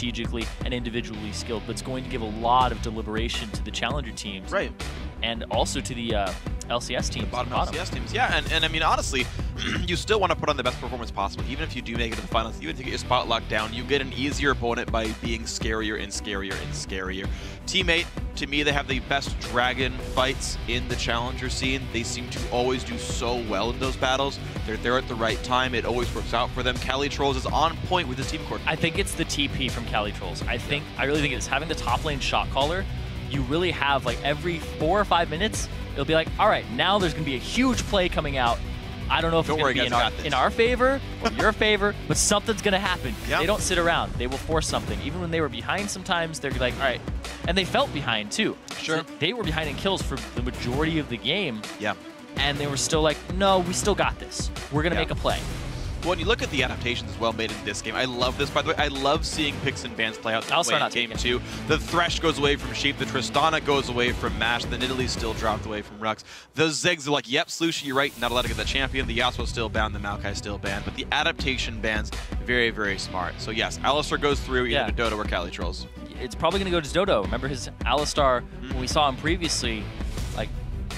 strategically and individually skilled, but it's going to give a lot of deliberation to the challenger teams. Right. And also to the LCS teams. The bottom LCS teams, yeah. And I mean, honestly, you still want to put on the best performance possible. Even if you do make it to the finals, even if you get your spot locked down, you get an easier opponent by being scarier and scarier and scarier. Teammate, to me, they have the best dragon fights in the challenger scene. They seem to always do so well in those battles. They're there at the right time. It always works out for them. Cali Trolls is on point with his team court. I think it's the TP from Cali Trolls. I really think it's having the top lane shot caller. You really have, like, every 4 or 5 minutes, it'll be like, all right, now there's going to be a huge play coming out. I don't know if it's going to be in our favor or your favor, but something's going to happen. Yep. They don't sit around. They will force something. Even when they were behind sometimes, they're like, all right. And they felt behind, too. Sure. So they were behind in kills for the majority of the game. Yeah. And they were still like, no, we still got this. We're going to make a play. Well, when you look at the adaptations as well made in this game, I love this. By the way, I love seeing picks and bans play out this way in game 2. The Thresh goes away from Sheep, the Tristana goes away from Mash, the Nidalee still dropped away from Rux. The Ziggs are like, yep, Slushie, you're right, not allowed to get the champion. The Yasuo still banned, the Maokai still banned, but the adaptation bans, very, very smart. So yes, Alistar goes through either to Dodo or Cali Trolls. It's probably going to go to Dodo. Remember his Alistar, when we saw him previously, like,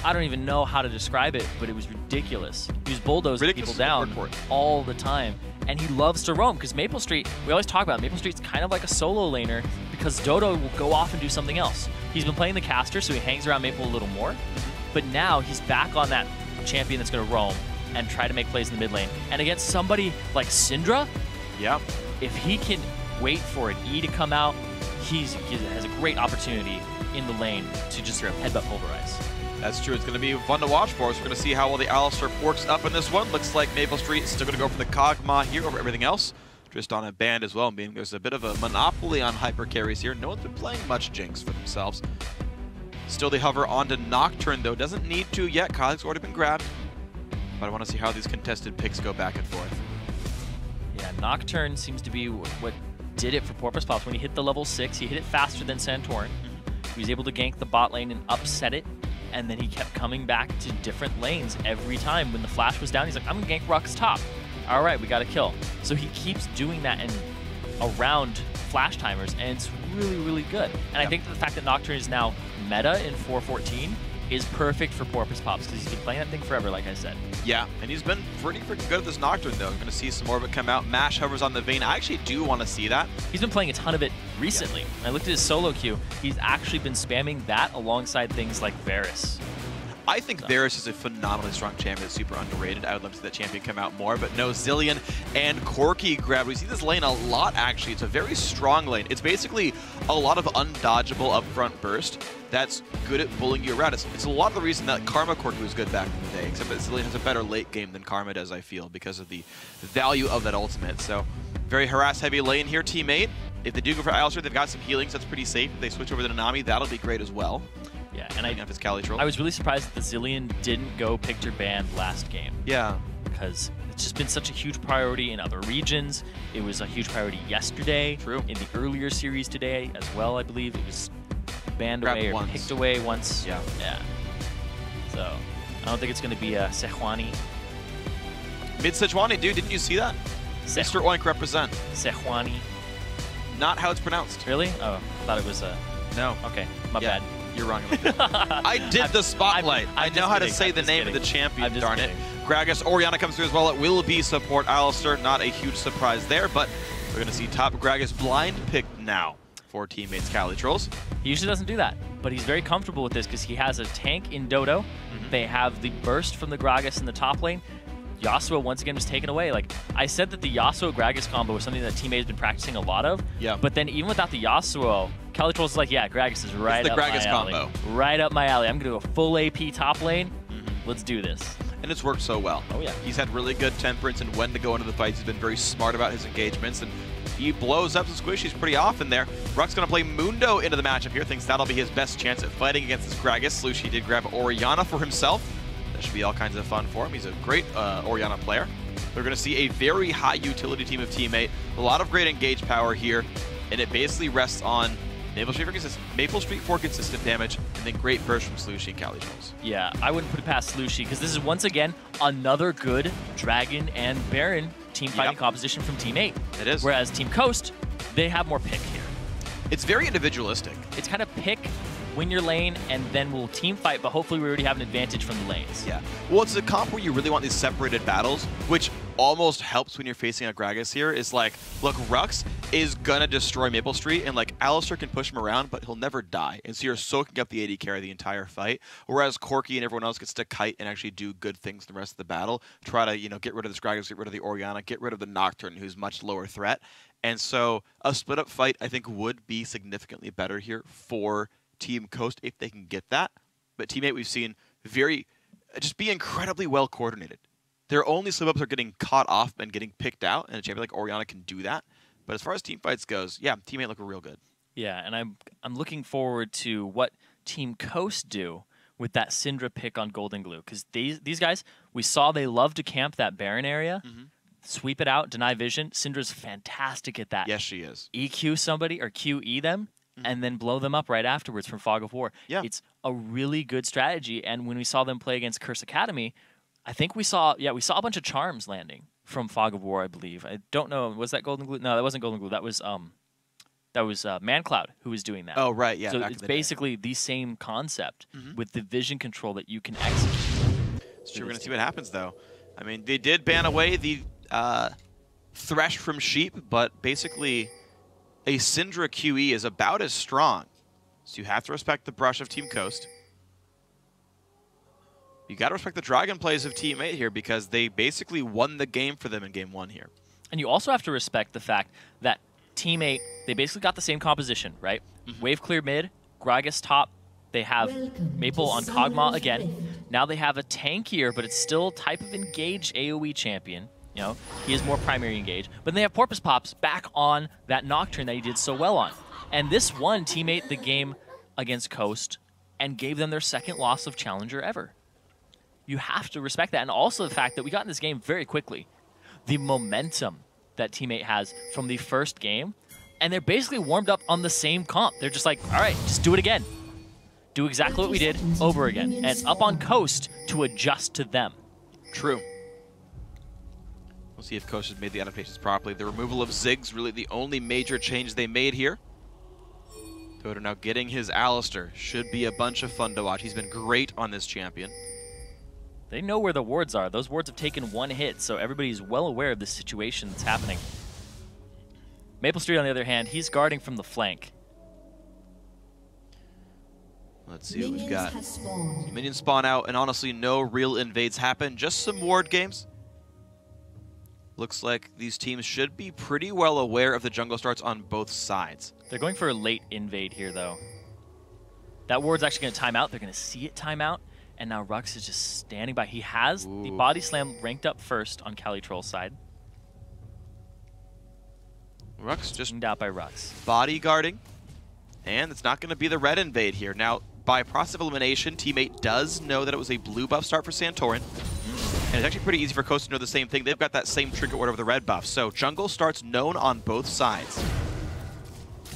I don't even know how to describe it, but it was ridiculous. He was bulldozing people down all the time. And he loves to roam, because Maple Street, we always talk about it, Maple Street's kind of like a solo laner, because Dodo will go off and do something else. He's been playing the caster, so he hangs around Maple a little more. But now he's back on that champion that's going to roam and try to make plays in the mid lane. And against somebody like Syndra, if he can wait for an E to come out, he has a great opportunity in the lane to just headbutt pulverize. That's true. It's going to be fun to watch for us. We're going to see how well the Alistar works up in this one. Looks like Maple Street is still going to go for the Kog'Maw here over everything else. Tristana banned as well, meaning there's a bit of a monopoly on hyper carries here. No one's been playing much Jinx for themselves. Still they hover onto Nocturne, though. Doesn't need to yet. Kha'Zix's already been grabbed. But I want to see how these contested picks go back and forth. Yeah, Nocturne seems to be what did it for Porpoise Pops. When he hit the level 6, he hit it faster than Santorin. He was able to gank the bot lane and upset it. And then he kept coming back to different lanes every time. When the flash was down, he's like, I'm going to gank Rux top. All right, we got a kill. So he keeps doing that and around flash timers, and it's really, really good. And I think that the fact that Nocturne is now meta in 4.14 is perfect for Porpoise Pops, because he's been playing that thing forever, like I said. Yeah, and he's been pretty freaking good at this Nocturne, though. I'm going to see some more of it come out. Mash hovers on the Vayne. I actually do want to see that. He's been playing a ton of it recently. I looked at his solo queue. He's actually been spamming that alongside things like Varus. I think Varus is a phenomenally strong champion, super underrated. I would love to see that champion come out more, but no, Zilean and Corki grab. We see this lane a lot, actually. It's a very strong lane. It's basically a lot of undodgeable upfront burst that's good at bullying you around. It's a lot of the reason that Karma Corki was good back in the day, except that Zilean has a better late game than Karma does, I feel, because of the value of that ultimate. So, very harass-heavy lane here, teammate. If they do go for Alistar, they've got some healings. That's pretty safe. If they switch over to Nami, that'll be great as well. Yeah, and I was really surprised that the Zilean didn't go Picture banned last game. Yeah. Because it's just been such a huge priority in other regions. It was a huge priority yesterday. True. In the earlier series today as well, I believe. It was banned away or picked away once. Yeah. Yeah. So, I don't think it's going to be a Sejuani. Mid Sejuani, dude, didn't you see that? Mr. Oink represent. Sejuani. Not how it's pronounced. Really? Oh, I thought it was a... No. Okay, my bad. You're wrong. I did the spotlight. I know how to say the name of the champion, darn it. Gragas, Orianna comes through as well. It will be support Alistar. Not a huge surprise there, but we're going to see top Gragas blind picked now for teammates Cali Trolls. He usually doesn't do that, but he's very comfortable with this because he has a tank in Dodo. They have the burst from the Gragas in the top lane. Yasuo once again was taken away. Like I said, that the Yasuo Gragas combo was something that teammates has been practicing a lot of. Yeah. But then even without the Yasuo, Cali Trolls is like, yeah, Gragas is right up my alley. It's the Gragas combo. Right up my alley. I'm gonna do a full AP top lane. Let's do this. And it's worked so well. Oh yeah. He's had really good temperance and when to go into the fights. He's been very smart about his engagements, and he blows up some squishies pretty often there. Ruck's gonna play Mundo into the matchup here. Thinks that'll be his best chance at fighting against this Gragas. Slushie did grab Orianna for himself. That should be all kinds of fun for him. He's a great Orianna player. We're going to see a very high utility team of teammate. A lot of great engage power here, and it basically rests on Maple Street for consistent damage, and then great burst from Slushie and Cali Trolls. Yeah, I wouldn't put it past Slushie, because this is once again another good Dragon and Baron team fighting composition from Team 8. It is. Whereas Team Coast, they have more pick here. It's very individualistic. It's kind of pick, win your lane, and then we'll team fight, but hopefully we already have an advantage from the lanes. Yeah. Well, it's a comp where you really want these separated battles, which almost helps when you're facing a Gragas here, is like, look, Rux is gonna destroy Maple Street, and like, Alistar can push him around, but he'll never die. And so you're soaking up the AD carry the entire fight, whereas Corki and everyone else gets to kite and actually do good things the rest of the battle, try to, you know, get rid of this Gragas, get rid of the Orianna, get rid of the Nocturne, who's much lower threat. And so a split-up fight, I think, would be significantly better here for Team Coast if they can get that. But Team 8, we've seen just be incredibly well coordinated. Their only slip-ups are getting caught off and getting picked out, and a champion like Orianna can do that. But as far as team fights goes, yeah, Team 8 look real good. Yeah, and I'm looking forward to what Team Coast do with that Syndra pick on Golden Glue, because these guys, we saw they love to camp that Baron area, sweep it out, deny vision. Syndra's fantastic at that. Yes, she is. EQ somebody or QE them, and then blow them up right afterwards from Fog of War. Yeah. It's a really good strategy, and when we saw them play against Curse Academy, I think we saw a bunch of charms landing from Fog of War, I believe. I don't know, was that Golden Glue? No, that wasn't Golden Glue. That was ManCloud who was doing that. Oh, right, yeah. So it's basically the same concept with the vision control that you can execute. So we're going to see what happens, though. I mean, they did ban away the Thresh from Sheep, but basically a Syndra QE is about as strong. So you have to respect the brush of Team Coast. You got to respect the Dragon plays of Team 8 here, because they basically won the game for them in Game 1 here. And you also have to respect the fact that Team 8, they basically got the same composition, right? Wave clear mid, Gragas top. They have Maple on Kog'Maw again. Now they have a tankier, but it's still type of engaged AoE champion. You know, he is more primary engaged. But then they have Porpoise Pops back on that Nocturne that he did so well on. And this won Team 8 the game against Coast and gave them their second loss of Challenger ever. You have to respect that. And also the fact that we got in this game very quickly. The momentum that Team 8 has from the first game. And they're basically warmed up on the same comp. They're just like, all right, just do it again. Do exactly what we did over again. And it's up on Coast to adjust to them. True. We'll see if Coast has made the adaptations properly. The removal of Ziggs, really the only major change they made here. Toto now getting his Alistar. Should be a bunch of fun to watch. He's been great on this champion. They know where the wards are. Those wards have taken one hit, so everybody's well aware of the situation that's happening. Maple Street, on the other hand, he's guarding from the flank. Let's see what we've got. Minions spawn out, and honestly, no real invades happen. Just some ward games. Looks like these teams should be pretty well aware of the jungle starts on both sides. They're going for a late invade here, though. That ward's actually going to time out. They're going to see it time out. And now Rux is just standing by. He has the body slam ranked up first on Calitroll's side. Rux just out by Rux. Bodyguarding. And it's not going to be the red invade here. Now, by process of elimination, Team 8 does know that it was a blue buff start for Santorin. And it's actually pretty easy for Coast to know the same thing. They've got that same trinket order with the red buff. So jungle starts known on both sides.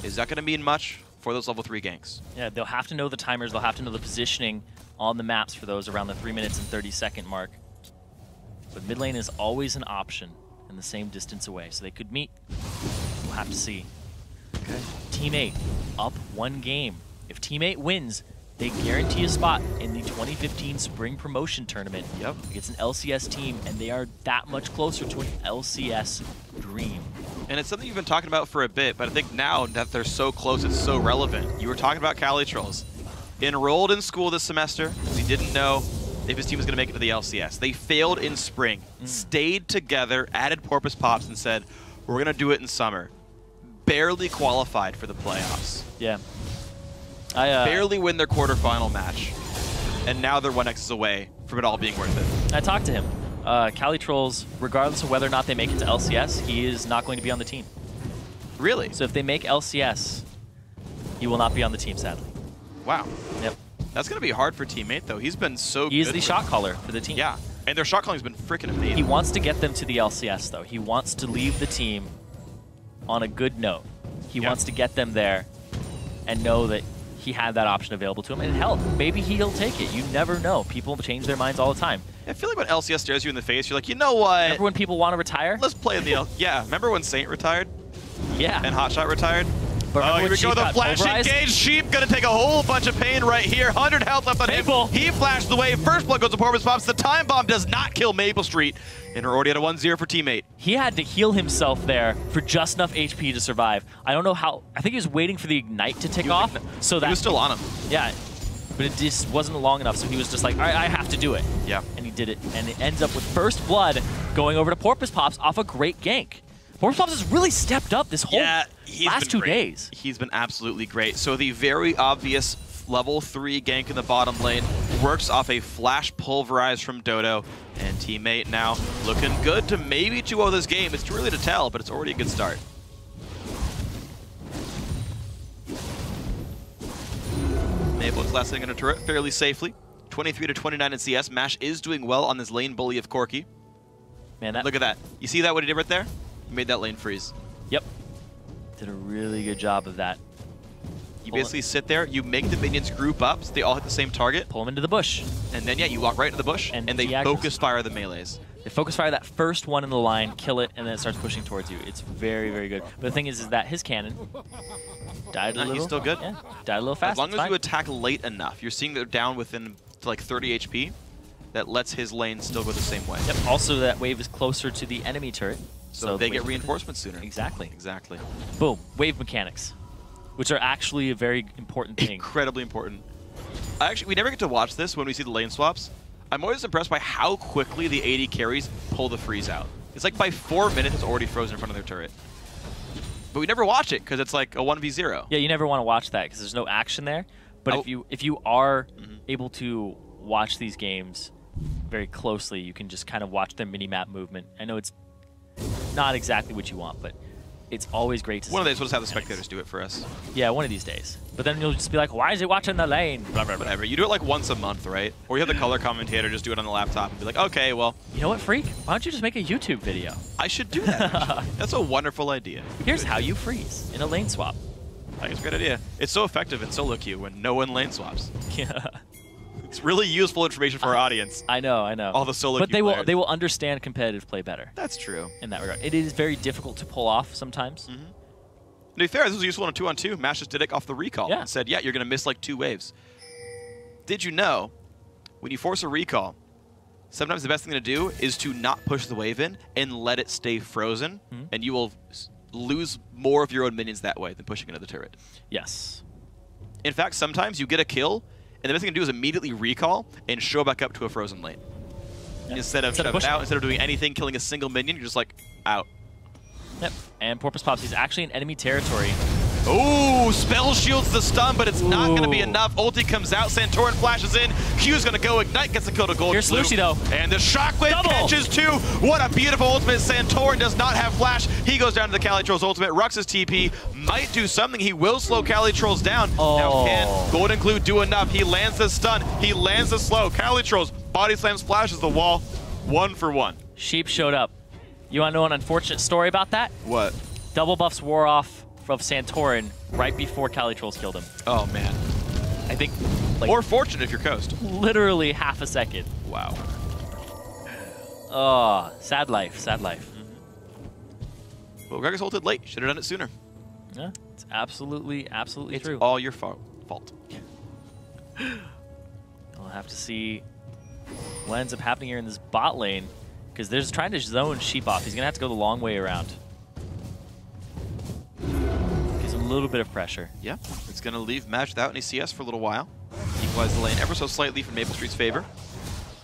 Is that going to mean much for those level 3 ganks? Yeah, they'll have to know the timers. They'll have to know the positioning on the maps for those around the 3 minutes and 30-second mark. But mid lane is always an option and the same distance away, so they could meet. We'll have to see. Okay. Team 8 up one game. If Team 8 wins, they guarantee a spot in the 2015 Spring Promotion Tournament. Yep. It's an LCS team, and they are that much closer to an LCS dream. And it's something you've been talking about for a bit, but I think now that they're so close, it's so relevant. You were talking about Calitrolls. Enrolled in school this semester because he didn't know if his team was going to make it to the LCS. They failed in spring, stayed together, added Porpoise Pops, and said, we're going to do it in summer. Barely qualified for the playoffs. Yeah. Barely win their quarterfinal match. And now they're 1Xs away from it all being worth it. I talked to him. Calitrolls, regardless of whether or not they make it to LCS, he is not going to be on the team. Really? So if they make LCS, he will not be on the team, sadly. Wow. Yep. That's going to be hard for Team 8, though. He's been so good. He's the shot caller for the team. Yeah, and their shot calling has been freaking amazing. He wants to get them to the LCS, though. He wants to leave the team on a good note. He wants to get them there and know that he had that option available to him. And hell, maybe he'll take it. You never know. People change their minds all the time. I feel like when LCS stares you in the face, you're like, you know what? Remember when people want to retire? Let's play in the Yeah, remember when Saint retired? Yeah. And Hotshot retired? But Oh, here we go, the flash pulverized. engage. Sheep gonna take a whole bunch of pain right here. 100 health left on him. He flashed the wave. First blood goes to Porpoise Pops. The time bomb does not kill Maple Street. And we're already at a 1-0 for teammate. He had to heal himself there for just enough HP to survive. I don't know how. I think he was waiting for the ignite to tick off. So that he was still on him. Yeah, but it just wasn't long enough. So he was just like, all right, I have to do it. Yeah. And he did it. And it ends up with first blood going over to Porpoise Pops off a great gank. Porpoise Pops has really stepped up this whole last 2 days. He's been absolutely great. So the very obvious level 3 gank in the bottom lane works off a flash pulverize from Dodo. And teammate now looking good to maybe 2-0 this game. It's too early to tell, but it's already a good start. Maple's last thing in a turret fairly safely. 23 to 29 in CS. Mash is doing well on this lane bully of Corki. Man, Look at that. You see that, what he did right there? He made that lane freeze. Yep. Did a really good job of that. You basically sit there, you make the minions group up so they all hit the same target. Pull them into the bush. And then, yeah, you walk right into the bush, and they focus fire the melees. They focus fire that first one in the line, kill it, and then it starts pushing towards you. It's very, very good. But the thing is that his cannon died a little. He's still good. Yeah, died a little fast. As long as you attack late enough, you're seeing they're down within like 30 HP. That lets his lane still go the same way. Yep. Also, that wave is closer to the enemy turret. So they get reinforcements sooner. Exactly. Exactly. Boom. Wave mechanics, which are actually a very important thing. Incredibly important. We never get to watch this when we see the lane swaps. I'm always impressed by how quickly the AD carries pull the freeze out. It's like by 4 minutes it's already frozen in front of their turret. But we never watch it because it's like a 1v0. Yeah, you never want to watch that because there's no action there. But if you are able to watch these games very closely, you can just kind of watch their mini-map movement. I know it's not exactly what you want, but it's always great to see. One of these, we'll just have the spectators do it for us. Yeah, one of these days. But then you'll just be like, why is he watching the lane? Blah, blah, blah. Whatever. You do it like once a month, right? Or you have the color commentator just do it on the laptop and be like, okay, well. You know what, Phreak? Why don't you just make a YouTube video? I should do that, actually. That's a wonderful idea. Here's how you freeze in a lane swap. I think it's a great idea. It's so effective in solo queue when no one lane swaps. Yeah. It's really useful information for our audience. I know, I know. All the solo but queue they will understand competitive play better. That's true. In that regard. It is very difficult to pull off sometimes. To be fair, this was useful on a 2-on-2. Mash just did it off the recall and said, yeah, you're going to miss like 2 waves. Did you know, when you force a recall, sometimes the best thing to do is to not push the wave in and let it stay frozen, and you will lose more of your own minions that way than pushing into the turret. Yes. In fact, sometimes you get a kill, and the best thing to do is immediately recall and show back up to a frozen lane. Yep. Instead of shoving out, instead of doing anything, killing a single minion, you're just like, out. Yep. And Porpoise Pops, he's actually in enemy territory. Ooh, spell shields the stun, but it's not going to be enough. Ulti comes out, Santorin flashes in, Q's going to go, Ignite gets the kill to gold. Here's Lucy though. And the shockwave catches 2. What a beautiful ultimate. Santorin does not have flash. He goes down to the Cali Trolls ultimate. Rux's TP might do something. He will slow Cali Trolls down. Now can Golden Glue do enough? He lands the stun. He lands the slow. Cali Trolls body slams, flashes the wall. 1 for 1. Sheep showed up. You want to know an unfortunate story about that? What? Double buffs wore off of Santorin right before Cali Trolls killed him. Oh, man. I think... like, or fortunate if you're Coast. Literally half a second. Wow. Oh, sad life, sad life. Well, Gragas ulted late. Should have done it sooner. Yeah, it's absolutely true. It's all your fault. We'll have to see what ends up happening here in this bot lane, because they're just trying to zone Sheep off. He's going to have to go the long way around. Gives him a little bit of pressure. Yeah, it's going to leave Mash without any CS for a little while. Equalize the lane ever so slightly for Maple Street's favor.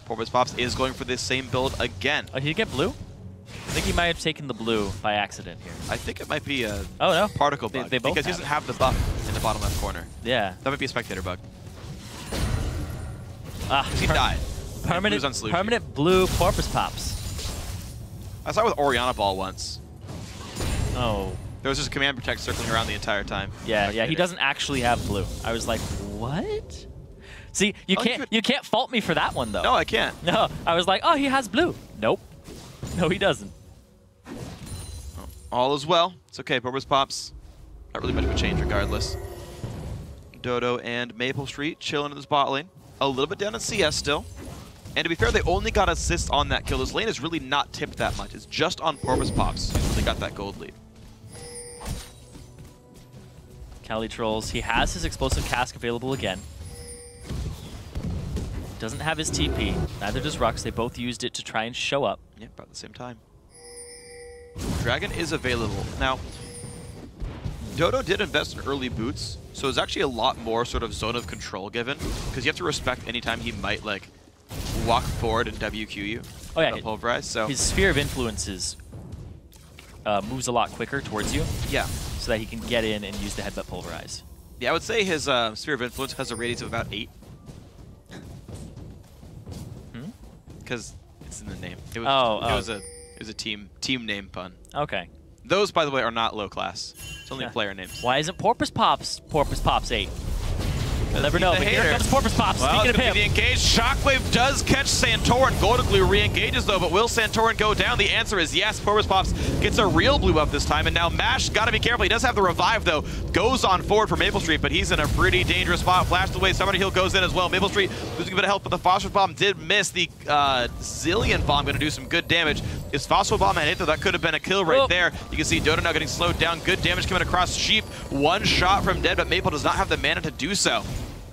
Porpoise Pops is going for this same build again. Oh, did he get blue? I think he might have taken the blue by accident here. I think it might be a particle bug, they both because he doesn't have the buff in the bottom left corner. Yeah. That might be a spectator bug. He died. Permanent blue Porpoise Pops. I saw it with Oriana Ball once. Oh. There was just a command protect circling around the entire time. Yeah, yeah, he doesn't actually have blue. I was like, what? See, you can't fault me for that one though. No, I can't. No, I was like, oh, he has blue. Nope. No, he doesn't. All is well. It's okay, Porpoise Pops. Not really much of a change regardless. Dodo and Maple Street chilling in this bot lane. A little bit down in CS still. And to be fair, they only got assists on that kill. This lane is really not tipped that much. It's just on Porpoise Pops. They got that gold lead. Cali Trolls. He has his explosive cask available again. Doesn't have his TP. Neither does Rux. They both used it to try and show up. Yeah, about the same time. Dragon is available. Now, Dodo did invest in early boots, so it's actually a lot more sort of zone of control given, because you have to respect any time he might like walk forward and WQ you. Oh yeah, pulverize. So his sphere of influences moves a lot quicker towards you. Yeah. So that he can get in and use the headbutt pulverize. Yeah, I would say his sphere of influence has a radius of about 8. Because it's in the name. It was, it was a team name pun. Okay. Those, by the way, are not low class. It's only player names. Why isn't Porpoise Pops 8? We'll never know, but here comes Porpoise Pops. Well, Speaking of him. The engage. Shockwave does catch Santorin. Golden Glue re-engages, though, but will Santorin go down? The answer is yes. Porpoise Pops gets a real blue up this time, and now Mash, got to be careful. He does have the revive, though. Goes on forward for Maple Street, but he's in a pretty dangerous spot. Flashed away. Somebody Heal goes in as well. Maple Street losing a bit of health, but the Phosphor Bomb did miss. The Zillion Bomb going to do some good damage. His Phosphor Bomb had hit, though. That could have been a kill right there. You can see Dodo now getting slowed down. Good damage coming across Sheep. One shot from dead, but Maple does not have the mana to do so.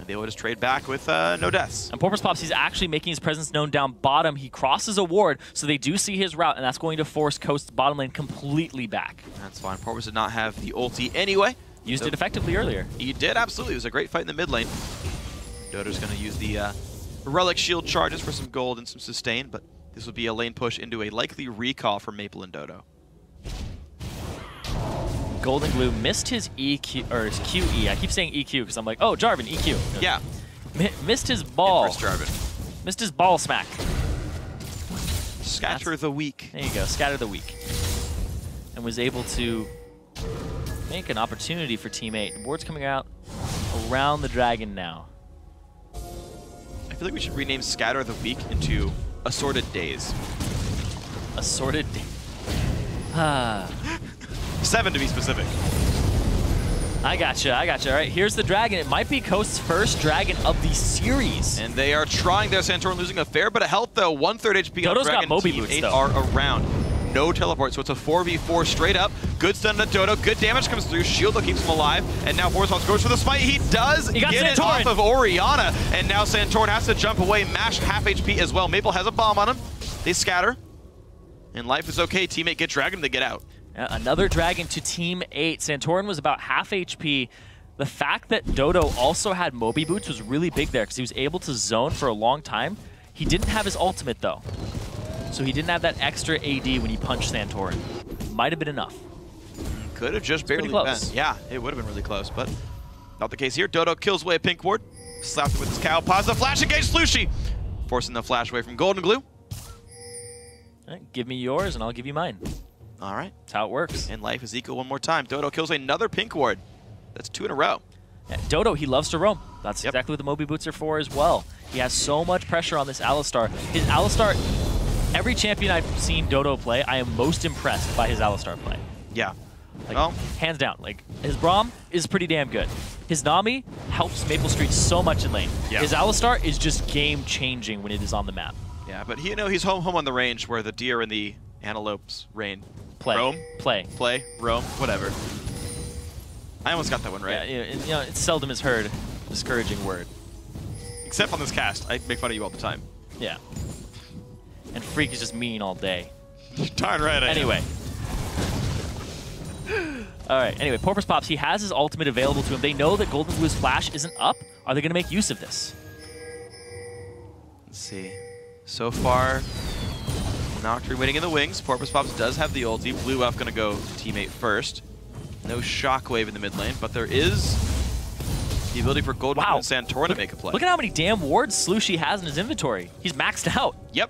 They will just trade back with no deaths. And Porpoise Pops, he's actually making his presence known down bottom. He crosses a ward, so they do see his route, and that's going to force Coast's bottom lane completely back. That's fine. Porpoise did not have the ulti anyway. Used it effectively earlier. He did, absolutely. It was a great fight in the mid lane. Dodo's going to use the Relic Shield charges for some gold and some sustain, but this will be a lane push into a likely recall for Maple and Dodo. Golden Glue missed his EQ, or his QE. I keep saying EQ because I'm like, oh, Jarvan, EQ. Yeah. Missed his ball. Jarvan. Missed his ball smack. Scatter the weak. There you go, scatter the weak. And was able to make an opportunity for Team 8. The ward's coming out around the dragon now. I feel like we should rename Scatter the Weak into Assorted Days. Assorted Days. Ah. 7 to be specific. I gotcha. All right, here's the dragon. It might be Coast's first dragon of the series. And they are trying their Santorin, losing a fair bit of health, though. 1/3 HP Dodo's on Dragon. got Moby Team boots, 8 though. are around. No teleport, so it's a 4v4 straight up. Good stun to Dodo. Good damage comes through. Shield keeps him alive. And now Porpoise Pops goes for the smite. He does get it off of Orianna. And now Santorin has to jump away. Mash half HP as well. Maple has a bomb on him. They scatter. And life is okay. Teammate get Dragon. They get out. Another dragon to Team 8. Santorin was about half HP. The fact that Dodo also had Moby Boots was really big there because he was able to zone for a long time. He didn't have his ultimate, though. So he didn't have that extra AD when he punched Santorin. Might have been enough. Could have just barely really close. been. Yeah, it would have been really close, but not the case here. Dodo kills away a pink ward. Slaps it with his cow. Pause the flash engage. Slushi forcing the flash away from Golden Glue. All right, give me yours and I'll give you mine. All right. That's how it works. And life is equal one more time. Dodo kills another pink ward. That's 2 in a row. Yeah, Dodo, he loves to roam. That's exactly what the Moby Boots are for as well. He has so much pressure on this Alistar. His Alistar, every champion I've seen Dodo play, I am most impressed by his Alistar play. Yeah. Like, hands down. Like, his Braum is pretty damn good. His Nami helps Maple Street so much in lane. Yeah. His Alistar is just game-changing when it is on the map. Yeah, but he's home on the range where the deer and the antelopes reign. Roam? Play, roam, whatever. I almost got that one right. Yeah, you know, it seldom is heard. Discouraging word. Except on this cast. I make fun of you all the time. Yeah. And Phreak is just mean all day. Darn right I Anyway. All right, anyway, Porpoise Pops, he has his ultimate available to him. They know that Golden Glue's flash isn't up. Are they going to make use of this? Let's see. So far, Nocturne waiting in the wings. Porpoise Pops does have the ulti. Blue Elf going to go teammate first. No Shockwave in the mid lane, but there is the ability for Golden Glue and Santorin to make a play. Look at how many damn wards Slushi has in his inventory. He's maxed out. Yep.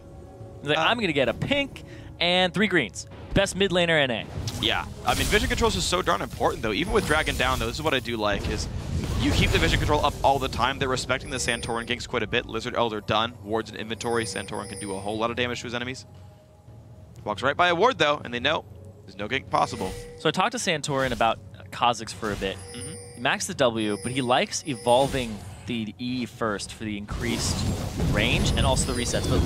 He's like, I'm going to get a pink and 3 greens. Best mid laner NA. Yeah. I mean, vision controls is so darn important, though. Even with Dragon down, though, this is what I do like, is you keep the vision control up all the time. They're respecting the Santorin ganks quite a bit. Lizard Elder done. Wards in inventory. Santorin can do a whole lot of damage to his enemies. Walks right by a ward, though, and they know there's no gank possible. So I talked to Santorin about Kha'Zix for a bit. He maxed the W, but he likes evolving the E first for the increased range and also the resets. But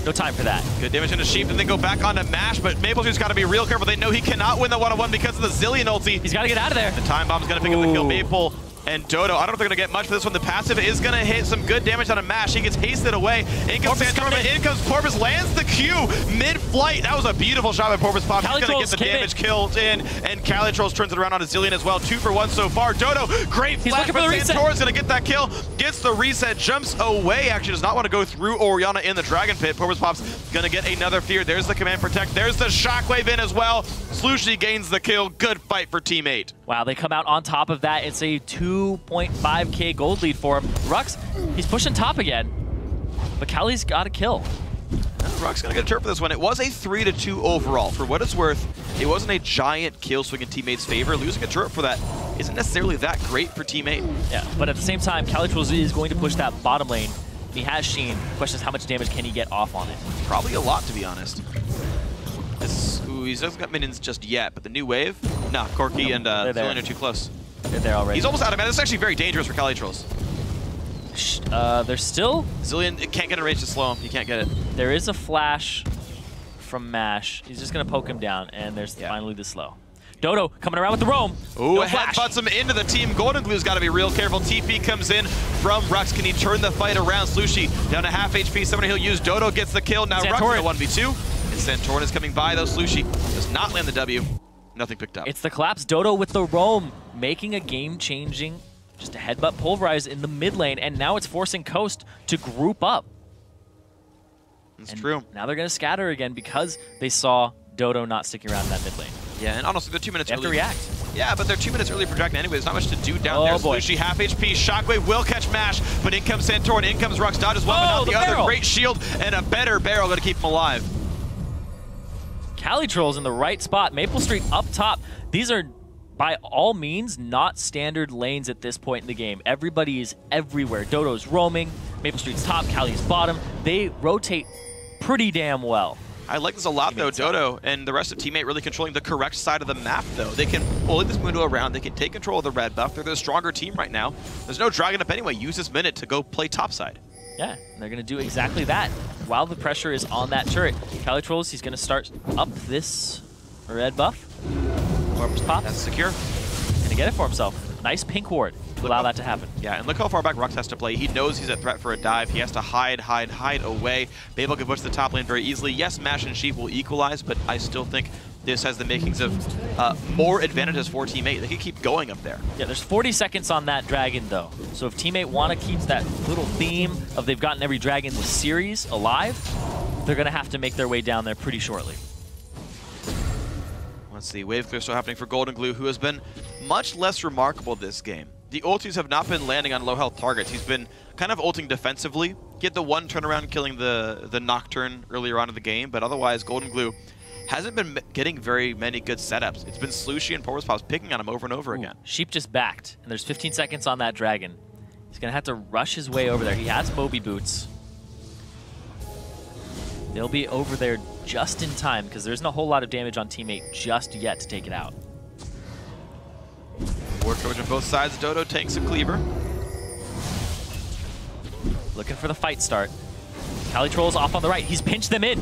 No time for that. Good damage into Sheep, and then go back onto Mash, but MapleStreet's got to be real careful. They know he cannot win the one-on-one because of the Zillion ulti. He's got to get out of there. The Time Bomb's going to pick up the kill. Maple and Dodo, I don't know if they're going to get much for this one. The passive is going to hit some good damage on a Mash. He gets hasted away. In comes Santorum, in comes Porpoise, lands the Q mid-flight. That was a beautiful shot by Porpoise Pop. He's going to get the damage killed in, and Calitrolls turns it around on a Zillion as well. 2 for 1 so far. Dodo, great flash, but Santora's going to get that kill. Gets the reset, jumps away. Actually does not want to go through Orianna in the Dragon Pit. Porpoise Pop's going to get another fear. There's the Command Protect. There's the Shockwave in as well. Slushie gains the kill. Good fight for Team 8. Wow, they come out on top of that. It's a 2.5k gold lead for him. Rux, he's pushing top again, but Cali's got a kill. Rux gonna get a turn for this one. It was a 3-2 overall. For what it's worth, it wasn't a giant kill swing in teammates' favor. Losing a turret for that isn't necessarily that great for Team 8. Yeah, but at the same time, Calitrolls is going to push that bottom lane. He has Sheen. The question is, how much damage can he get off on it? Probably a lot, to be honest. Ooh, he doesn't got minions just yet, but the new wave? Nah, Corki and Zillion are too close. They're there already. He's almost out of mana. This is actually very dangerous for Calitrolls. They're still... Zillion can't get a range to slow him. He can't get it. There is a flash from Mash. He's just going to poke him down, and there's finally the slow. Dodo coming around with the roam. Ooh, no headbutts him into the team. Golden Glue's got to be real careful. TP comes in from Rux. Can he turn the fight around? Slushie down to half HP. Somebody he'll use. Dodo gets the kill. Now Rux in a 1v2. And Santorum is coming by, though. Slushie does not land the W. Nothing picked up. It's the collapse. Dodo with the roam, making a game-changing, just a headbutt pulverize in the mid lane, and now it's forcing Coast to group up. That's true. Now they're going to scatter again because they saw Dodo not sticking around in that mid lane. Yeah, and honestly, they're 2 minutes early. They have to react. Yeah, but they're 2 minutes early for Dragon anyway. There's not much to do down there. Boy. Slushie, half HP. Shockwave will catch Mash, but in comes Santorum, in comes Rux. Dodges one, but not the other. Great shield and a better barrel going to keep him alive. Calitrolls in the right spot. MapleStreet up top. These are, by all means, not standard lanes at this point in the game. Everybody is everywhere. Dodo's roaming. MapleStreet's top. Cali's bottom. They rotate pretty damn well. I like this a lot, though. Dodo and the rest of Team 8 really controlling the correct side of the map, though. They can bully this Mundo around. They can take control of the red buff. They're the stronger team right now. There's no Dragon up anyway. Use this minute to go play topside. Yeah, they're going to do exactly that while the pressure is on that turret. Calitrolls, he's going to start up this red buff. Corpus Pop. That's secure. Going to get it for himself. Nice pink ward to allow that to happen. Yeah, and look how far back Rux has to play. He knows he's a threat for a dive. He has to hide away. Babel can push the top lane very easily. Yes, Mash and Sheep will equalize, but I still think this has the makings of more advantages for Team 8. They can keep going up there. Yeah, there's 40 seconds on that dragon, though. So if Team 8 want to keep that little theme of they've gotten every dragon in the series alive, they're going to have to make their way down there pretty shortly. Let's see, wave clear still happening for Golden Glue, who has been much less remarkable this game. The ultis have not been landing on low health targets. He's been kind of ulting defensively. He had the one turnaround killing the Nocturne earlier on in the game, but otherwise Golden Glue hasn't been getting very many good setups. It's been Slushie and Porpoise Pops picking on him over and over again. Sheep just backed, and there's 15 seconds on that dragon. He's going to have to rush his way over there. He has Moby Boots. They'll be over there just in time because there isn't a whole lot of damage on Team 8 just yet to take it out. Ward coverage on both sides. Dodo tanks a cleaver. Looking for the fight start. Calitrolls off on the right. He's pinched them in.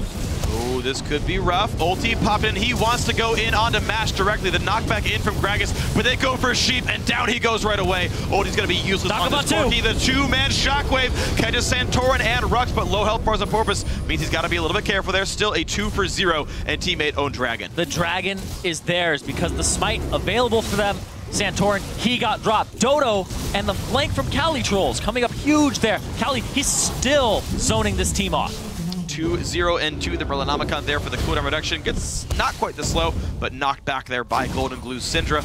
Oh, this could be rough. Ulti popped in. He wants to go in onto Mash directly. The knockback in from Gragas, but they go for Sheep, and down he goes right away. Ulti's going to be useless on this Corki. The two-man Shockwave catches Santorum and Rux, but low health bars on Porpoise means he's got to be a little bit careful there. Still a 2 for 0, and Team 8 own Dragon. The Dragon is theirs because the smite available for them, Santorum, he got dropped. Dodo and the flank from Calitrolls coming up huge there. Cali, he's still zoning this team off. 2-0 and 2. The Merlinomicon there for the cooldown reduction. Gets not quite the slow, but knocked back there by Golden Glue's Syndra.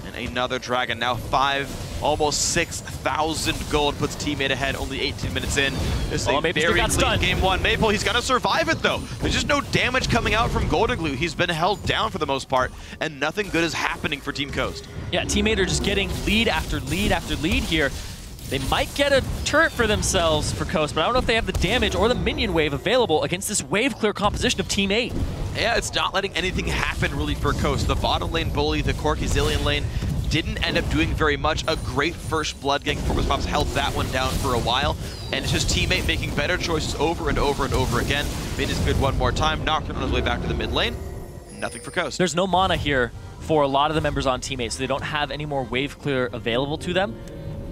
And another Dragon, now 5, almost 6,000 gold, puts Team 8 ahead, only 18 minutes in. This is a very clean game one. Maple, he's gonna survive it though. There's just no damage coming out from Golden Glue. He's been held down for the most part, and nothing good is happening for Team Coast. Yeah, Team 8 are just getting lead after lead after lead here. They might get a turret for themselves for Coast, but I don't know if they have the damage or the minion wave available against this wave clear composition of Team 8. Yeah, it's not letting anything happen really for Coast. The bottom lane bully, the Corki Zillion lane, didn't end up doing very much. A great first blood gang. Pops held that one down for a while, and it's just teammate making better choices over and over and over again. Made his mid one more time, knocked him on his way back to the mid lane. Nothing for Coast. There's no mana here for a lot of the members on teammates, so they don't have any more wave clear available to them,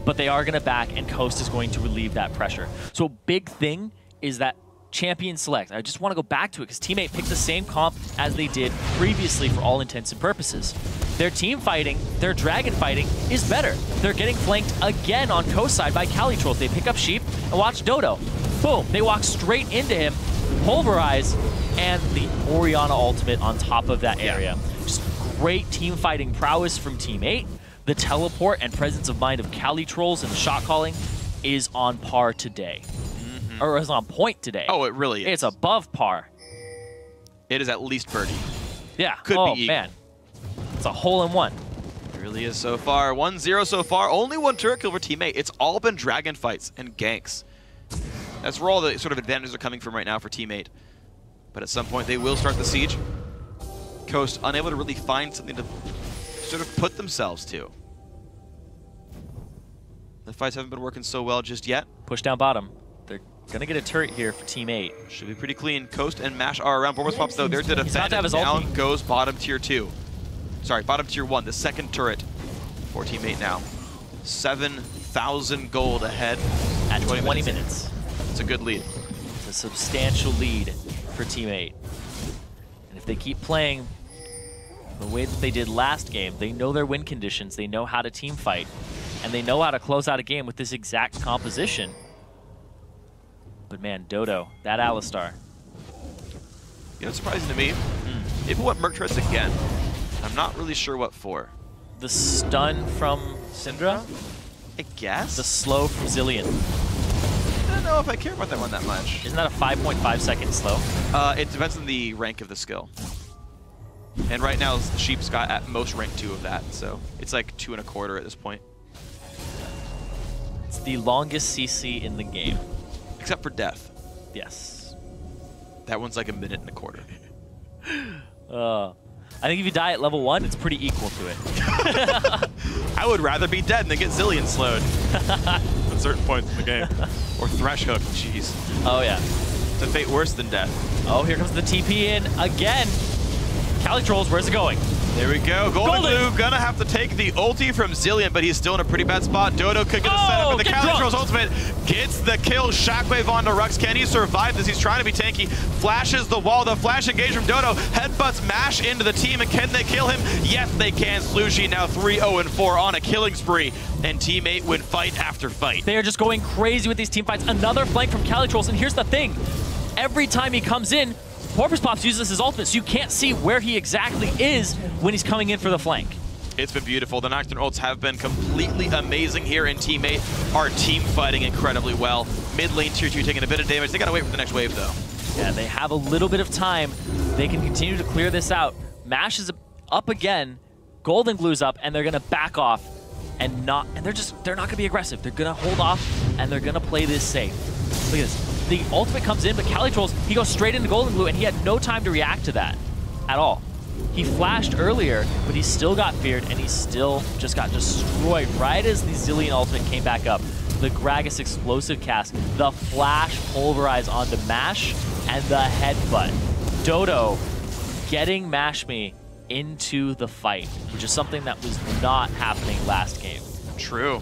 but they are going to back, and Coast is going to relieve that pressure. So a big thing is that champion select. I just want to go back to it because teammate picked the same comp as they did previously for all intents and purposes. Their team fighting, their dragon fighting is better. They're getting flanked again on Coast side by CaliTrolls. They pick up Sheep and watch Dodo. Boom, they walk straight into him, pulverize, and the Orianna ultimate on top of that area. Just great team fighting prowess from Team 8. The teleport and presence of mind of CaliTrolls and the shot calling is on par today. Or is on point today. Oh, it really is. It's above par. It is at least birdie. Yeah. Could be eagle. Man. It's a hole-in-one. It really is so far. 1-0 so far. Only one turret kill for Team 8. It's all been dragon fights and ganks. That's where all the sort of advantages are coming from right now for Team 8. But at some point, they will start the siege. Coast unable to really find something to sort of put themselves to. The fights haven't been working so well just yet. Push down bottom. They're going to get a turret here for Team 8. Should be pretty clean. Coast and Mash are around. Pops though, there's the defend. Down Down goes bottom tier 2. Sorry, bottom tier 1, the second turret for Team 8 now. 7,000 gold ahead At 20 minutes. It's a good lead. It's a substantial lead for Team 8. And if they keep playing the way that they did last game, they know their win conditions, they know how to team fight, and they know how to close out a game with this exact composition. But man, Dodo, that Alistar. You know what's surprising to me? People want Merc turrets again. I'm not really sure what for. The stun from Syndra? I guess? The slow from Zillion. I don't know if I care about that one that much. Isn't that a 5.5 second slow? It depends on the rank of the skill. And right now, the Sheep's got at most rank 2 of that, so it's like 2.25 at this point. It's the longest CC in the game. Except for death. Yes. That one's like 1.25 minutes. I think if you die at level 1, it's pretty equal to it. I would rather be dead than get Zillion slowed at certain points in the game. Or Thresh Hook, jeez. Oh yeah. It's a fate worse than death. Oh, here comes the TP in again. CaliTrolls, where's it going? There we go. Golden Glue gonna have to take the ulti from Zillion, but he's still in a pretty bad spot. Dodo could get a setup, but the CaliTrolls ultimate gets the kill. Shockwave onto Rux. Can he survive this? He's trying to be tanky. Flashes the wall. The flash engage from Dodo. Headbutts Mash into the team, and can they kill him? Yes, they can. Slushi now 3-0-4 on a killing spree, and Team 8 win fight after fight. They are just going crazy with these team fights. Another flank from CaliTrolls, and here's the thing. Every time he comes in, Pops uses his ultimate, so you can't see where he exactly is when he's coming in for the flank. It's been beautiful. The Nocturne ults have been completely amazing here in Team 8. Our team fighting incredibly well. Mid lane tier 2 taking a bit of damage. They gotta wait for the next wave though. Yeah, they have a little bit of time. They can continue to clear this out. Mash is up again. Golden Glue's up, and they're gonna back off and they're not gonna be aggressive. They're gonna hold off and they're gonna play this safe. Look at this. The ultimate comes in, but CaliTrolls, he goes straight into Golden Glue, and he had no time to react to that at all. He flashed earlier, but he still got feared, and he still just got destroyed right as the Zillion ultimate came back up. The Gragas explosive cast, the flash pulverize onto Mash, and the headbutt. Dodo getting MashMe into the fight, which is something that was not happening last game. True.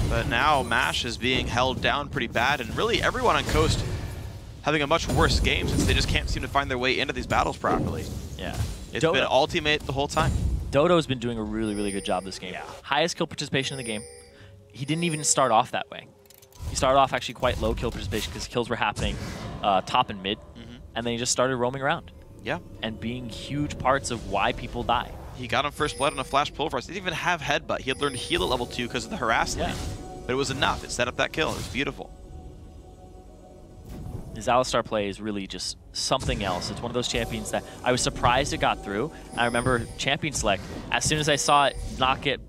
But now Mash is being held down pretty bad, and really everyone on Coast having a much worse game since they just can't seem to find their way into these battles properly. Yeah. It's been all teammate the whole time. Dodo's been doing a really, really good job this game. Yeah. Highest kill participation in the game. He didn't even start off that way. He started off actually quite low kill participation because kills were happening top and mid, and then he just started roaming around. Yeah. And being huge parts of why people die. He got him first blood on a flash pulverize. He didn't even have headbutt. He had learned to heal at level 2 because of the harass lane. But it was enough. It set up that kill. It was beautiful. His Alistar play is really just something else. It's one of those champions that I was surprised it got through. I remember champion select. As soon as I saw it not get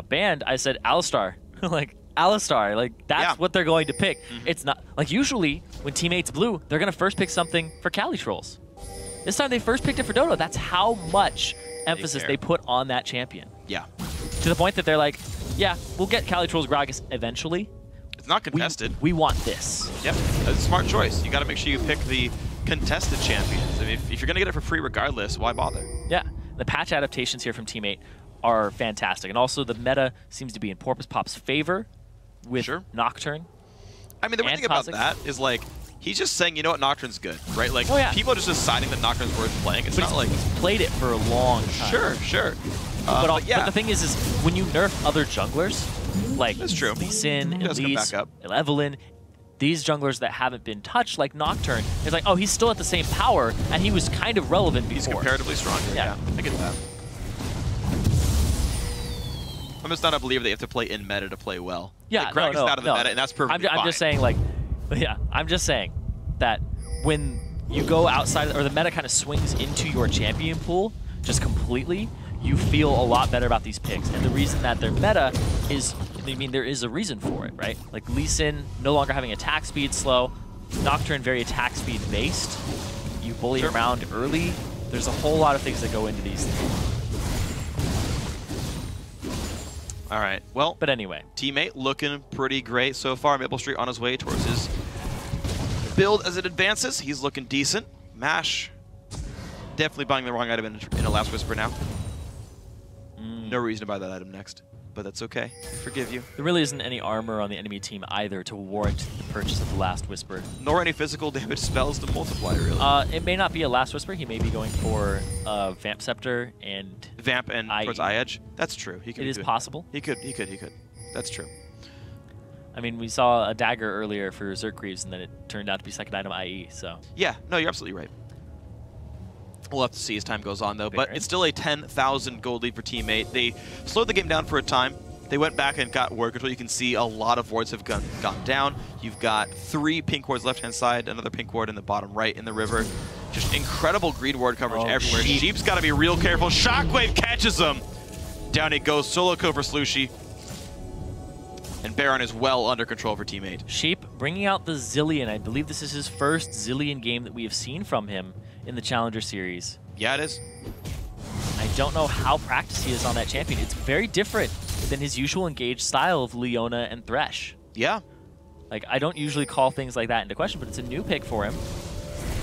banned, I said Alistar. Like, Alistar. Like, that's what they're going to pick. It's not, like, usually when teammates blue, they're going to first pick something for CaliTrolls. This time they first picked it for Dodo. That's how much emphasis they put on that champion. Yeah. To the point that they're like, yeah, we'll get CaliTrolls Gragas eventually. It's not contested. We want this. Yep, that's a smart choice. You got to make sure you pick the contested champions. I mean, if you're going to get it for free regardless, why bother? Yeah, the patch adaptations here from Teammate are fantastic. And also the meta seems to be in Porpoise Pop's favor with Nocturne. I mean, the weird thing about that is, like, he's just saying, you know what, Nocturne's good, right? Like, people are just deciding that Nocturne's worth playing. It's not like... He's played it for a long time. Sure. But the thing is when you nerf other junglers, like That's true. Lee Sin, Elise, Evelyn, these junglers that haven't been touched, like Nocturne, it's like, oh, he's still at the same power, and he was kind of relevant before. He's comparatively stronger, yeah. I get that. I'm just not a believer that you have to play in meta to play well. Yeah, like, Greg is out of the meta, and that's perfectly fine. I'm just saying, like, I'm just saying that when you go outside, or the meta kind of swings into your champion pool just completely, you feel a lot better about these picks. And the reason that they're meta is, I mean, there is a reason for it, right? Like Lee Sin no longer having attack speed slow, Nocturne very attack speed based. You bully around early. There's a whole lot of things that go into these things. All right, well, but anyway, Teammate looking pretty great so far. Maple Street on his way towards his build as it advances. He's looking decent. Mash definitely buying the wrong item in a Last Whisper now. No reason to buy that item next, but that's okay. I forgive you. There really isn't any armor on the enemy team either to warrant the purchase of the Last Whisper. Nor any physical damage spells to multiply, really. It may not be a Last Whisper. He may be going for Vamp Scepter and... Vamp and towards Eye Edge? That's true. He could. It is possible. He could. That's true. I mean, we saw a dagger earlier for Zircreeves, and then it turned out to be second item IE, so... Yeah, no, you're absolutely right. We'll have to see as time goes on, though. But it's still a 10,000 gold lead for Teammate. They slowed the game down for a time. They went back and got ward control. You can see a lot of wards have gone down. You've got 3 pink wards left-hand side, another pink ward in the bottom right in the river. Just incredible green ward coverage everywhere. Sheep's got to be real careful. Shockwave catches him. Down he goes. Solo kill for Slushie. And Baron is well under control for Teammate. Sheep bringing out the Zillion. I believe this is his first Zillion game that we have seen from him in the Challenger Series. Yeah, it is. I don't know how practiced he is on that champion. It's very different than his usual engaged style of Leona and Thresh. Yeah. Like, I don't usually call things like that into question, but it's a new pick for him.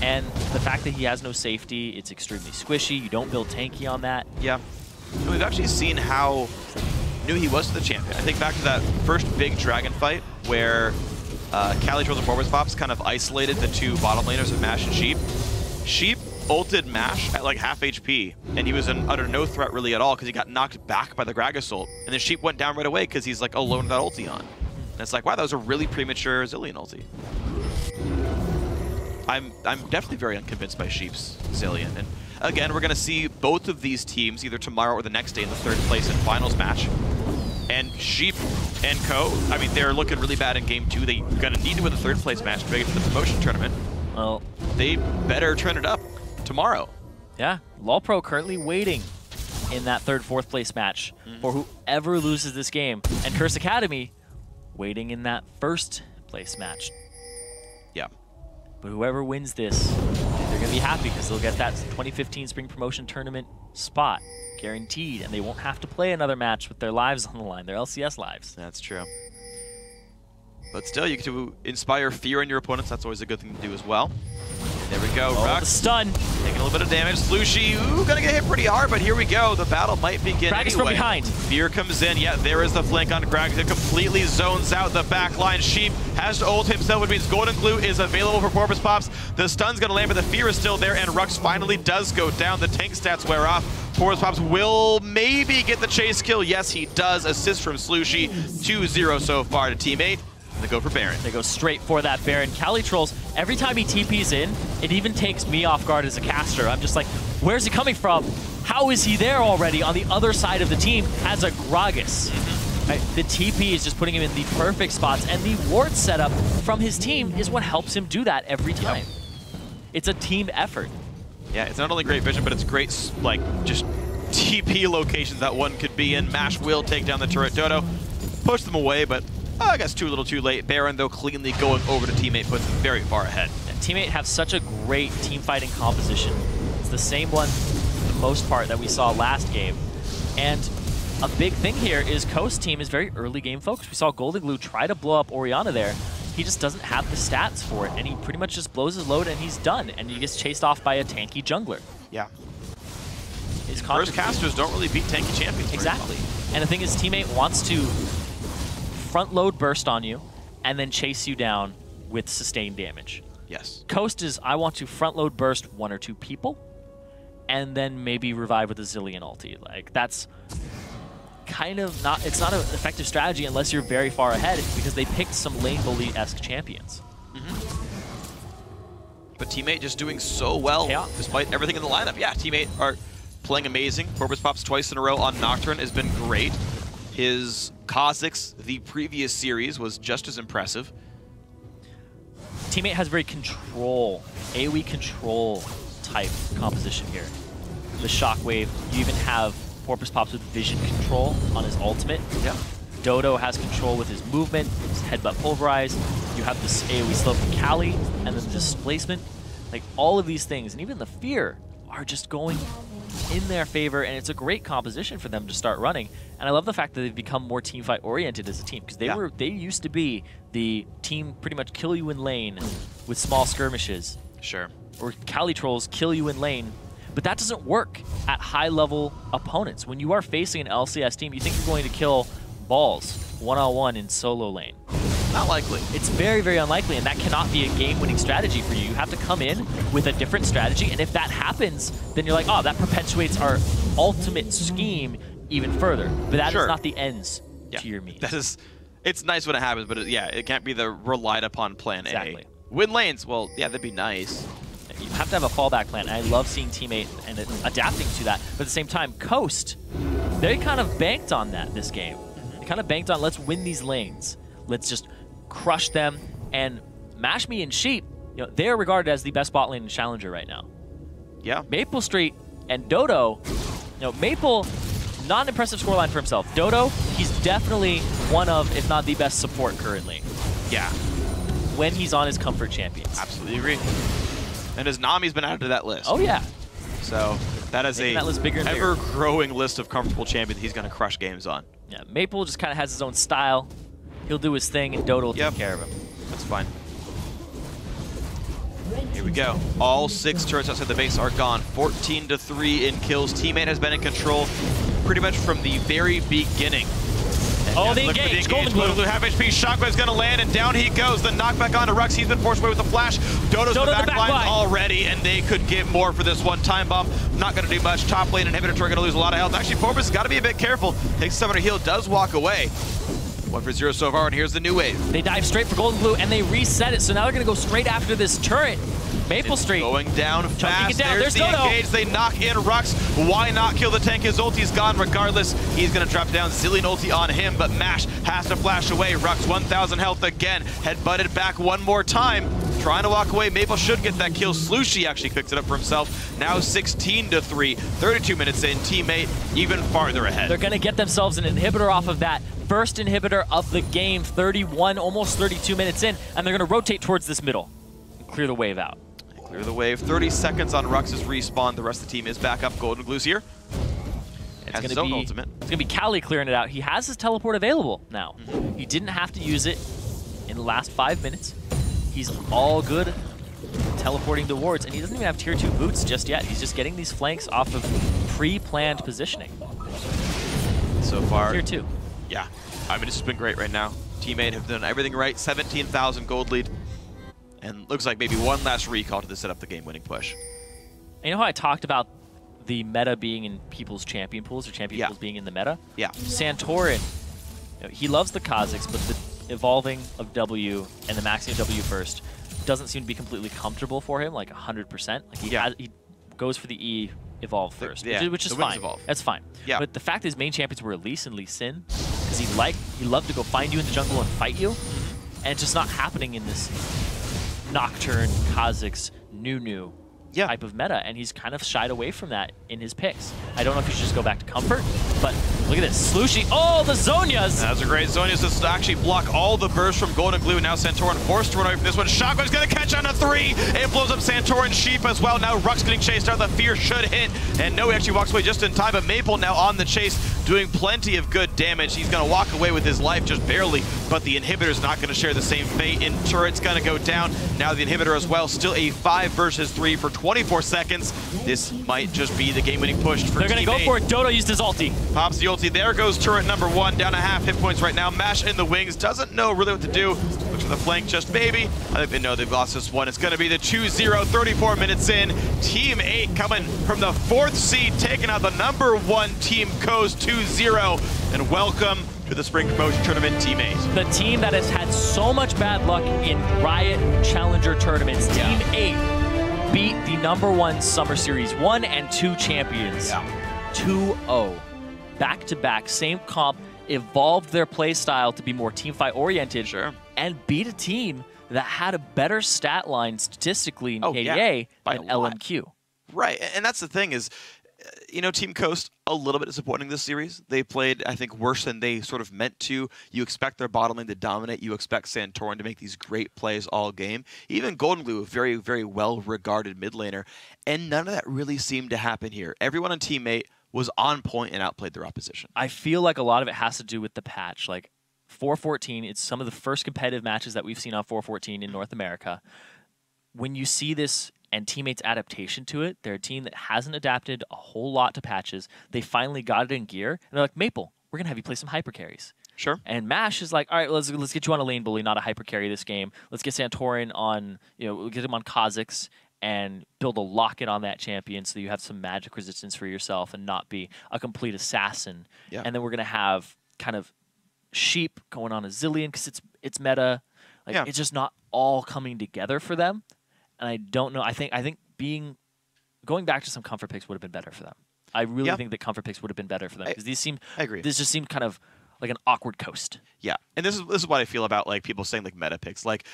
And the fact that he has no safety, it's extremely squishy. You don't build tanky on that. Yeah. And we've actually seen how new he was to the champion. I think back to that first big dragon fight where CaliTrolls and Porpoise Pops kind of isolated the 2 bottom laners of Mash and Sheep. Sheep ulted Mash at like half HP, and he was under no threat really at all because he got knocked back by the Gragas ult. And then Sheep went down right away because he's like alone with that ulti on. And it's like, wow, that was a really premature Zillion ulti. I'm definitely very unconvinced by Sheep's Zillion. And again, we're going to see both of these teams either tomorrow or the next day in the 3rd place in finals match. And Sheep and Co, I mean, they're looking really bad in game 2. They're going to need to win the 3rd place match to make it to the promotion tournament. Well, they better turn it up tomorrow. Yeah, LawPro currently waiting in that 3rd, 4th place match for whoever loses this game. And Curse Academy waiting in that 1st place match. Yeah. But whoever wins this, they're going to be happy because they'll get that 2015 Spring Promotion Tournament spot guaranteed, and they won't have to play another match with their lives on the line, their LCS lives. That's true. But still, you get to inspire fear in your opponents. That's always a good thing to do as well. There we go. Oh, the stun. Taking a little bit of damage. Slushie, gonna get hit pretty hard, but here we go. The battle might begin Gragas anyway. from behind. Fear comes in. Yeah, there is the flank on Gragas. It completely zones out the back line. Sheep has to ult himself, which means Golden Glue is available for Porpoise Pops. The stun's gonna land, but the fear is still there, and Rux finally does go down. The tank stats wear off. Porpoise Pops will maybe get the chase kill. Yes, he does. Assist from Slushie. 2-0 so far to Teammate. They go for Baron. They go straight for that Baron. CaliTrolls, every time he TPs in, it even takes me off guard as a caster. I'm just like, where's he coming from? How is he there already on the other side of the team as a Gragas? Right? The TP is just putting him in the perfect spots, and the ward setup from his team is what helps him do that every time. It's a team effort. Yeah, it's not only great vision, but it's great, like, just TP locations that one could be in. Mash will take down the turret Dodo, push them away, but I guess a little too late. Baron, though, cleanly going over to Teammate puts him very far ahead. And Teammate have such a great team fighting composition. It's the same one, for the most part, that we saw last game. And a big thing here is Coast team is very early game focused. We saw Golden Glue try to blow up Orianna there. He just doesn't have the stats for it, and he pretty much just blows his load and he's done, and he gets chased off by a tanky jungler. Yeah. His First casters don't really beat tanky champions. Exactly. And the thing is, teammate wants to front load burst on you and then chase you down with sustained damage. Yes. Coast is, I want to front load burst 1 or 2 people and then maybe revive with a Zillion ulti. Like, that's kind of not, it's not an effective strategy unless you're very far ahead, because they picked some lane bully-esque champions. But teammate just doing so well despite everything in the lineup. Yeah, teammate are playing amazing. Porpoise Pops twice in a row on Nocturne has been great. His Kha'Zix, the previous series, was just as impressive. Teammate has very control, AoE control type composition here. The Shockwave, you even have Porpoise Pops with vision control on his ultimate. Yeah. Dodo has control with his movement, his headbutt pulverize. You have this AoE slow from Kali, and then the displacement. Like, all of these things, and even the fear, are just going in their favor, and it's a great composition for them to start running. And I love the fact that they've become more teamfight oriented as a team, because they used to be the team pretty much kill you in lane with small skirmishes. Sure. Or Kali trolls kill you in lane. But that doesn't work at high-level opponents. When you are facing an LCS team, you think you're going to kill balls one-on-one in solo lane. Not likely. It's very, very unlikely, and that cannot be a game-winning strategy for you. You have to come in with a different strategy, and if that happens, then you're like, oh, that perpetuates our ultimate scheme even further. But that is not the ends to your means. That is, it's nice when it happens, but it can't be the relied upon plan A. Win lanes, well, yeah, that'd be nice. You have to have a fallback plan, and I love seeing teammate and adapting to that. But at the same time, Coast, they kind of banked on that this game. They kind of banked on, let's win these lanes. Let's just crush them. And Mash Me and Sheep, you know, they are regarded as the best bot lane challenger right now. Yeah. Maple Street and Dodo, you know, Maple, not an impressive scoreline for himself. Dodo, he's definitely one of, if not the best support currently. Yeah. When he's on his comfort champions. Absolutely agree. And his Nami's been added to that list. Oh, yeah. So that is that list bigger and ever-growing list of comfortable champions he's going to crush games on. Yeah, Maple just kind of has his own style. He'll do his thing, and Dodo will take care of him. That's fine. Here we go. All 6 turrets outside the base are gone. 14-3 in kills. Teammate has been in control pretty much from the very beginning. Oh, they engage. Golden Glue. Half HP. Shockwave's going to land, and down he goes. The knockback onto Rux. He's been forced away with the flash. Dodo's in the back line already, and they could get more for this one. Time Bomb, not going to do much. Top lane inhibitor turret going to lose a lot of health. Actually, Porpoise has got to be a bit careful. Takes summoner heal, does walk away. 1 for 0 so far, and here's the new wave. They dive straight for Golden Glue, and they reset it. So now they're going to go straight after this turret. Maple Street going down fast. There's the engage. They knock in Rux. Why not kill the tank? His ulti's gone regardless. He's going to drop down Zillion ulti on him, but Mash has to flash away. Rux 1,000 health again. Head butted back one more time. Trying to walk away. Maple should get that kill. Slushie actually picks it up for himself. Now 16-3. 32 minutes in. Teammate even farther ahead. They're going to get themselves an inhibitor off of that. First inhibitor of the game. 31, almost 32 minutes in, and they're going to rotate towards this middle and clear the wave out. Clear the wave. 30 seconds on Rux's respawn. The rest of the team is back up. Golden Glue's here. Has his own ultimate. It's going to be Kali clearing it out. He has his teleport available now. He didn't have to use it in the last 5 minutes. He's all good teleporting the wards, and he doesn't even have tier 2 boots just yet. He's just getting these flanks off of pre-planned positioning. So far. Tier 2. Yeah. I mean, this has been great right now. Teammate have done everything right. 17,000 gold lead. And looks like maybe one last recall to set up the game-winning push. You know how I talked about the meta being in people's champion pools, or champion pools being in the meta? Yeah. Santorin, you know, he loves the Kha'Zix, but the evolving of W and the maxing of W first doesn't seem to be completely comfortable for him, like 100%. Like he goes for the E evolve first, which is fine. That's fine. Yeah. But the fact is, main champions were Lee Sin, because he loved to go find you in the jungle and fight you, and it's just not happening in this Nocturne, Kha'Zix, Nunu type of meta, and he's kind of shied away from that in his picks. I don't know if he should just go back to comfort, but Look at this. Slushie. Oh, the Zonias. That's a great Zonias to actually block all the bursts from Golden Glue. Now Santorin forced to run away from this one. Shotgun's going to catch on a 3. It blows up Santorin Sheep as well. Now Ruck's getting chased out. The fear should hit. And no, he actually walks away just in time. But Maple now on the chase, doing plenty of good damage. He's going to walk away with his life just barely. But the inhibitor's not going to share the same fate. And Turret's going to go down. Now the inhibitor as well. Still a 5 versus 3 for 24 seconds. This might just be the game-winning push for They're going to go for it. Dodo used his ulti. Pops the ulti. There goes turret number 1, down a half hit points right now. Mash in the wings, doesn't know really what to do. Looks for the flank, just maybe. I think they know they've lost this one. It's going to be the 2-0, 34 minutes in. Team 8 coming from the 4th seed, taking out the number 1 Team Coast 2-0. And welcome to the Spring Promotion Tournament, Team 8. The team that has had so much bad luck in Riot Challenger tournaments. Team 8 beat the number 1 Summer Series 1 and 2 champions. 2-0. Back-to-back, same comp, evolved their play style to be more teamfight oriented, and beat a team that had a better stat line statistically in KDA than LMQ. Right, and that's the thing is, you know, Team Coast, a little bit disappointing this series. They played, I think, worse than they sort of meant to. You expect their bottom lane to dominate. You expect Santorin to make these great plays all game. Even Golden Glue, a very, very well-regarded mid laner. And none of that really seemed to happen here. Everyone on Team 8 was on point and outplayed their opposition. I feel like a lot of it has to do with the patch. Like 4.14, it's some of the first competitive matches that we've seen on 4.14 in North America. When you see this and teammates' adaptation to it, they're a team that hasn't adapted a whole lot to patches. They finally got it in gear, and they're like, Maple, we're gonna have you play some hyper carries. Sure. And Mash is like, all right, let's get you on a lane bully, not a hyper carry this game. Let's get Santorin on, we'll get him on Kha'Zix and build a locket on that champion so you have some magic resistance for yourself and not be a complete assassin. And then we're going to have kind of Sheep going on a Zillion because it's meta. Like it's just not all coming together for them. And I don't know. I think going back to some comfort picks would have been better for them. I really think that comfort picks would have been better for them because these seem. I agree. This just seemed kind of like an awkward coast. Yeah, and this is what I feel about like people saying like meta picks. Like,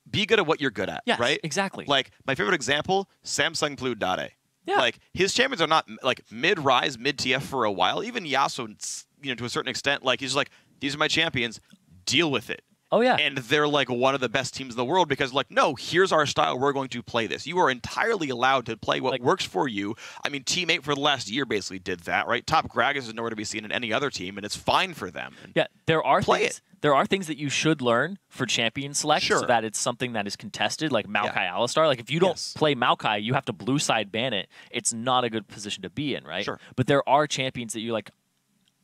be good at what you're good at, right? Exactly. Like, my favorite example, Samsung Blue Dade. Yeah. Like, his champions are not, like, mid-rise, mid-TF for a while. Even Yasuo, to a certain extent, like, he's like, these are my champions, deal with it. Oh, yeah. And they're, like, one of the best teams in the world because, like, no, here's our style. We're going to play this. You are entirely allowed to play what works for you. I mean, Team 8 for the last year basically did that, right? Top Gragas is nowhere to be seen in any other team, and it's fine for them. Yeah, there are things that you should learn for champion select so that it's something that is contested, like Maokai Alistar. Like, if you don't play Maokai, you have to blue side ban it. It's not a good position to be in, right? But there are champions that you're like,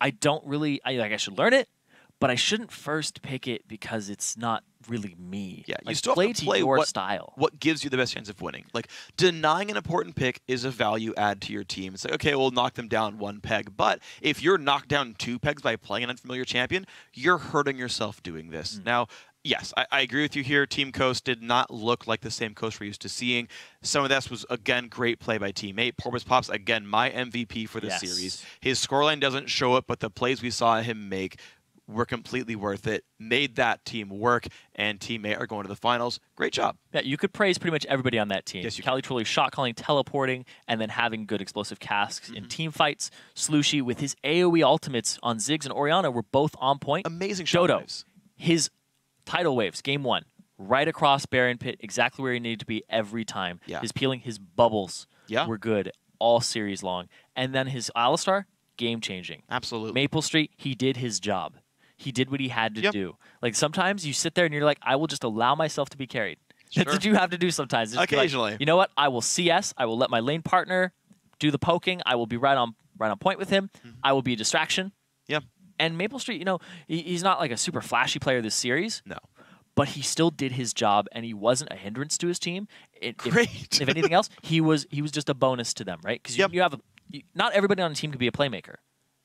I should learn it, but I shouldn't first pick it because it's not really me. Yeah, like, you still play have to play your style. What gives you the best chance of winning? Like, denying an important pick is a value add to your team. It's like, okay, we'll knock them down 1 peg. But if you're knocked down 2 pegs by playing an unfamiliar champion, you're hurting yourself doing this. Now, yes, I agree with you here. Team Coast did not look like the same Coast we're used to seeing. Some of this was, again, great play by Team 8. Porpoise Pops, again, my MVP for this series. His scoreline doesn't show it, but the plays we saw him make were completely worth it, made that team work, and Team 8 are going to the finals. Great job. Yeah, you could praise pretty much everybody on that team. Yes, you Cali Trolley shot calling, teleporting, and then having good explosive casks in team fights. Slushie with his AoE ultimates on Ziggs and Orianna were both on point. Amazing shot waves. His tidal waves, game 1, right across Baron Pit, exactly where he needed to be every time. His peeling, his bubbles were good all series long. And then his Alistar, game-changing. Absolutely. Maple Street, he did his job. He did what he had to do. Like, sometimes you sit there and you're like, I will just allow myself to be carried. That's what you have to do sometimes. Just occasionally. Like, you know what? I will CS. I will let my lane partner do the poking. I will be right on point with him. I will be a distraction. And Maple Street, he's not like a super flashy player this series. No. But he still did his job, and he wasn't a hindrance to his team. Great. If anything else, he was just a bonus to them, right? Because you have not everybody on a team can be a playmaker.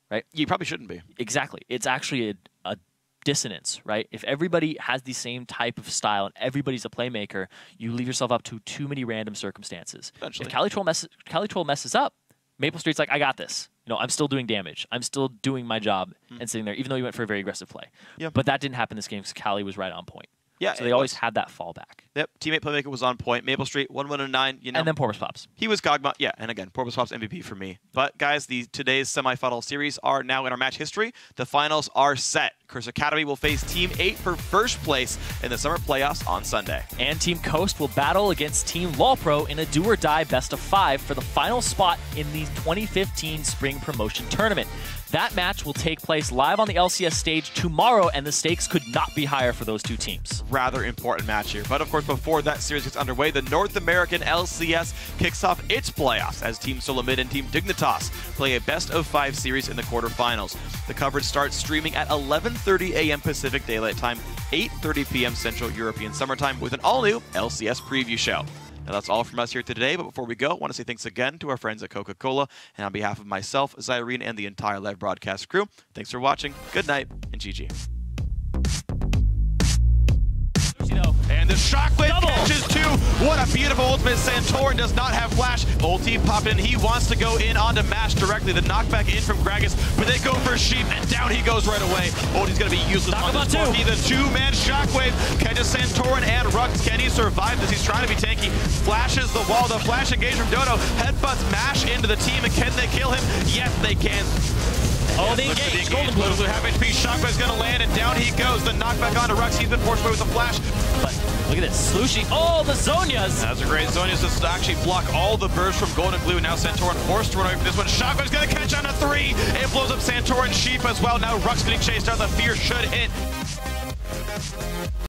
Right? You probably shouldn't be. Exactly. It's actually a dissonance, right? If everybody has the same type of style and everybody's a playmaker, you leave yourself up to too many random circumstances. If Cali Troll messes up, Maple Street's like, I got this. I'm still doing damage. I'm still doing my job and sitting there, even though he went for a very aggressive play. But that didn't happen this game because Cali was right on point. Yeah, so they always had that fallback. Yep, teammate playmaker was on point. Maple Street, 1-1-9. You know, and then Porpoise Pops. He was Gogma. Yeah, and again, Porpoise Pops MVP for me. But guys, today's semifinal series are now in our match history. The finals are set. Curse Academy will face Team 8 for first place in the summer playoffs on Sunday. And Team Coast will battle against Team LOLPro in a do-or-die best-of-5 for the final spot in the 2015 Spring Promotion Tournament. That match will take place live on the LCS stage tomorrow, and the stakes could not be higher for those two teams. Rather important match here. But of course, before that series gets underway, the North American LCS kicks off its playoffs as Team Solomid and Team Dignitas play a best-of-5 series in the quarterfinals. The coverage starts streaming at 11:30 a.m. Pacific Daylight Time, 8:30 p.m. Central European Summertime with an all-new LCS preview show. Now, that's all from us here today, but before we go, I want to say thanks again to our friends at Coca-Cola, and on behalf of myself, Zirene, and the entire live broadcast crew, thanks for watching, good night, and GG. And the Shockwave catches two. What a beautiful ultimate. Santorin does not have flash. Ulti popped in. He wants to go in onto Mash directly. The knockback in from Gragas, but they go for Sheep, and down he goes right away. Ulti's going to be useless on this Corki. The two-man Shockwave catches Santorin and Rux. Can he survive this? He's trying to be tanky. Flashes the wall. The flash engage from Dodo. Headbutts Mash into the team, and can they kill him? Yes, they can. Oh, they engage. Golden Blue half HP. Shockwave's going to land, and down he goes. The knockback onto Rux. He's been forced away with the flash. But look at this. Slushie. Oh, the Zonias. That's a great Zonias to actually block all the bursts from Golden Blue. Now Santorin forced to run away from this one. Shockwave's going to catch on a 3. It blows up Santorin Sheep as well. Now Rux getting chased out. The fear should hit.